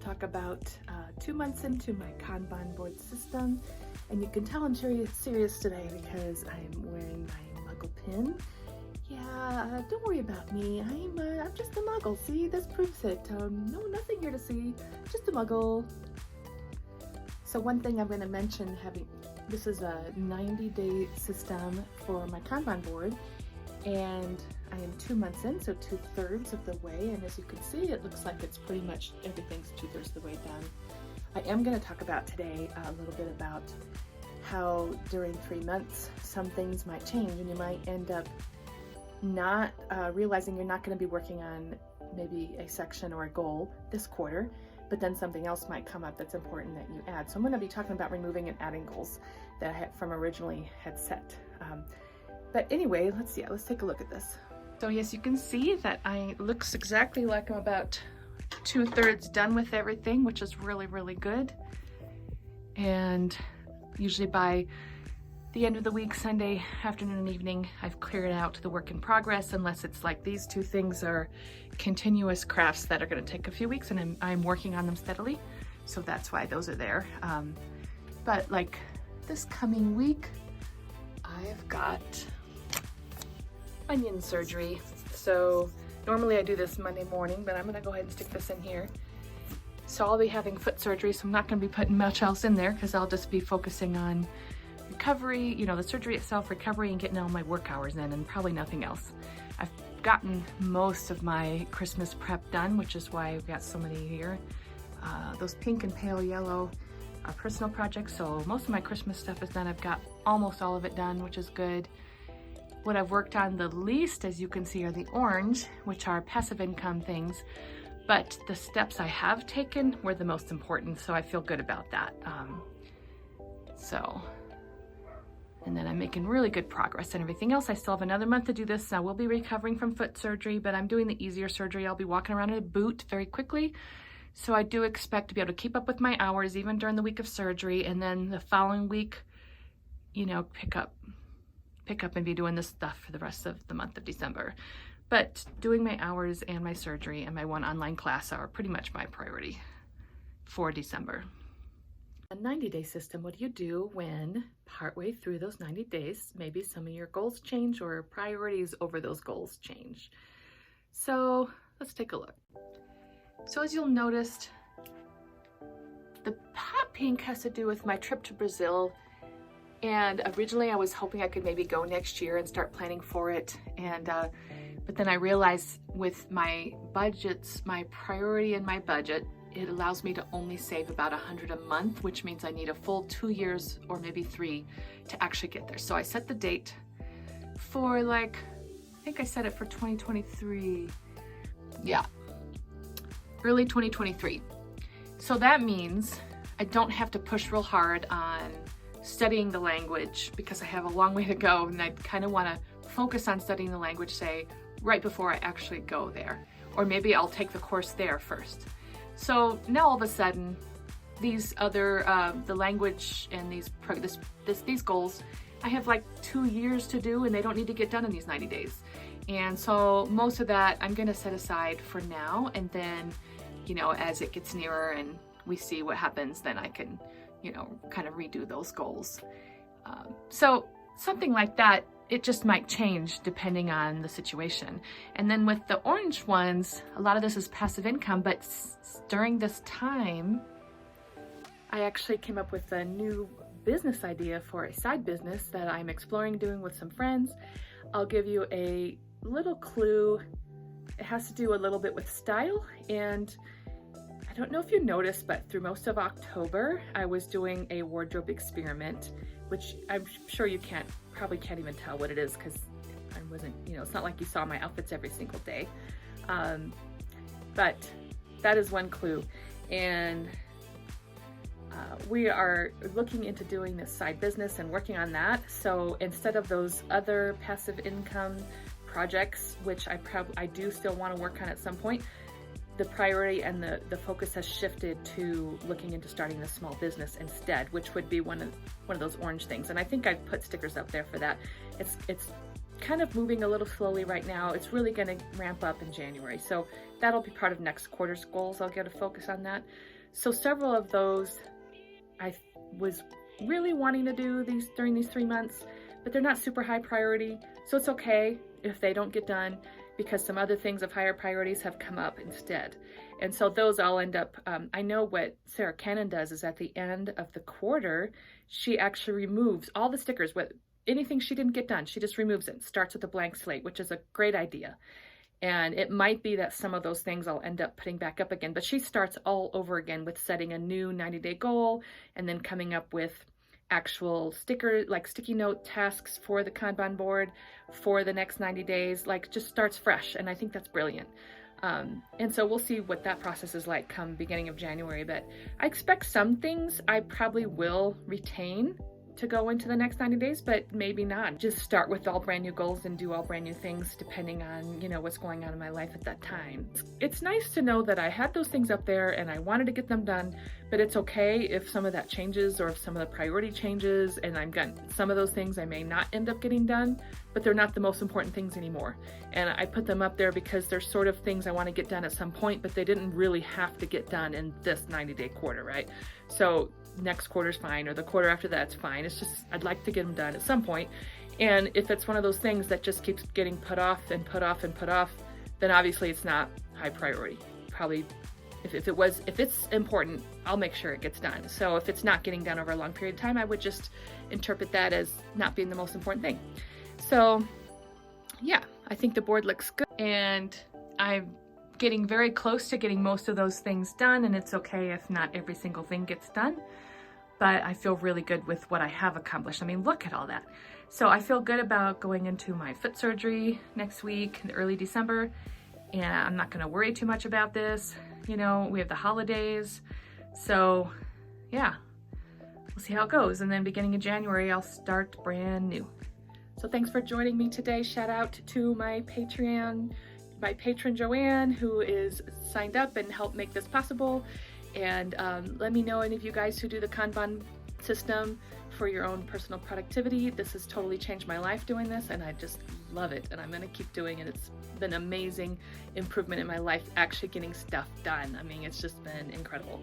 talk about 2 months into my Kanban board system, and you can tell I'm serious today because I'm wearing my muggle pin. Yeah, don't worry about me. I'm just a muggle. See, this proves it. No, nothing here to see. Just a muggle. So one thing I'm going to mention, this is a 90-day system for my Kanban board, and I am 2 months in, so 2/3 of the way, and as you can see, it looks like it's pretty much everything's 2/3 of the way done. I am going to talk about today a little bit about how during 3 months some things might change, and you might end up not realizing you're not going to be working on maybe a section or a goal this quarter, but then something else might come up that's important that you add. So I'm going to be talking about removing and adding goals that I had originally had set. But anyway, let's take a look at this. So yes, you can see that it looks exactly like I'm about 2/3 done with everything, which is really, really good. And usually by the end of the week, Sunday afternoon and evening, I've cleared out the work in progress, unless it's like these two things are continuous crafts that are going to take a few weeks, and I'm working on them steadily. So that's why those are there. But like this coming week, I've got onion surgery. So normally I do this Monday morning, but I'm going to go ahead and stick this in here. So I'll be having foot surgery, so I'm not going to be putting much else in there because I'll just be focusing on recovery, the surgery itself, recovery, and getting all my work hours in, and probably nothing else. I've gotten most of my Christmas prep done, which is why I've got so many here. Those pink and pale yellow are personal projects, so most of my Christmas stuff is done. I've got almost all of it done, which is good. What I've worked on the least, as you can see, are the orange, which are passive income things, but the steps I have taken were the most important, so I feel good about that. And then I'm making really good progress and everything else. I still have another month to do this. I will be recovering from foot surgery, but I'm doing the easier surgery. I'll be walking around in a boot very quickly. So I do expect to be able to keep up with my hours even during the week of surgery, and then the following week, pick up and be doing this stuff for the rest of the month of December. But doing my hours and my surgery and my one online class are pretty much my priority for December. A 90-day system, what do you do when partway through those 90 days, maybe some of your goals change or priorities over those goals change? So let's take a look. So as you'll notice, the hot pink has to do with my trip to Brazil. And originally I was hoping I could maybe go next year and start planning for it. But then I realized with my budgets, my priority in my budget, it allows me to only save about $100 a month, which means I need a full 2 years or maybe 3 to actually get there. So I set the date for I think I set it for 2023. Yeah, early 2023. So that means I don't have to push real hard on studying the language because I have a long way to go, and I kind of want to focus on studying the language, say, right before I actually go there. Or maybe I'll take the course there first. So now all of a sudden, these other, the language and these goals, I have like 2 years to do, and they don't need to get done in these 90 days. And so most of that I'm going to set aside for now, and then, as it gets nearer and we see what happens, then I can, kind of redo those goals. So something like that, it just might change depending on the situation. And then with the orange ones, a lot of this is passive income, but during this time, I actually came up with a new business idea for a side business that I'm exploring doing with some friends. I'll give you a little clue. It has to do a little bit with style, and I don't know if you noticed, but through most of October, I was doing a wardrobe experiment, which I'm sure you probably can't even tell what it is because I wasn't, it's not like you saw my outfits every single day. But that is one clue. And we are looking into doing this side business and working on that. So instead of those other passive income projects, which I do still want to work on at some point, the priority and the focus has shifted to looking into starting this small business instead, which would be one of those orange things. And I think I've put stickers up there for that. It's kind of moving a little slowly right now. It's really going to ramp up in January. So that'll be part of next quarter's goals. I'll get a focus on that. So several of those I was really wanting to do these during these 3 months, but they're not super high priority. So it's okay if they don't get done, because some other things of higher priorities have come up instead. And so those all end up, I know what Sarah Cannon does is at the end of the quarter, she actually removes all the stickers with anything she didn't get done. She just removes it, starts with a blank slate, which is a great idea. And it might be that some of those things I'll end up putting back up again, but she starts all over again with setting a new 90-day goal and then coming up with actual sticky note tasks for the Kanban board for the next 90 days, like just starts fresh. And I think that's brilliant. And so we'll see what that process is like come beginning of January, but I expect some things I probably will retain to go into the next 90 days, but maybe not. Just start with all brand new goals and do all brand new things depending on, what's going on in my life at that time. It's nice to know that I had those things up there and I wanted to get them done, but it's okay if some of that changes or if some of the priority changes and some of those things I may not end up getting done, but they're not the most important things anymore. And I put them up there because they're sort of things I want to get done at some point, but they didn't really have to get done in this 90-day quarter, right? So next quarter's fine, or the quarter after that's fine. It's just, I'd like to get them done at some point. And if it's one of those things that just keeps getting put off and put off and put off, then obviously it's not high priority. Probably, if it's important, I'll make sure it gets done. So if it's not getting done over a long period of time, I would just interpret that as not being the most important thing. So yeah, I think the board looks good, and I'm getting very close to getting most of those things done, and it's okay if not every single thing gets done, but I feel really good with what I have accomplished. I mean, look at all that. So I feel good about going into my foot surgery next week in early December, and I'm not going to worry too much about this. We have the holidays, so yeah, we'll see how it goes. And then beginning of January, I'll start brand new. So thanks for joining me today. Shout out to my patron Joanne, who is signed up and helped make this possible. And let me know, any of you guys who do the Kanban system for your own personal productivity. This has totally changed my life doing this, and I just love it, and I'm going to keep doing it. It's been amazing improvement in my life, actually getting stuff done. I mean, it's just been incredible.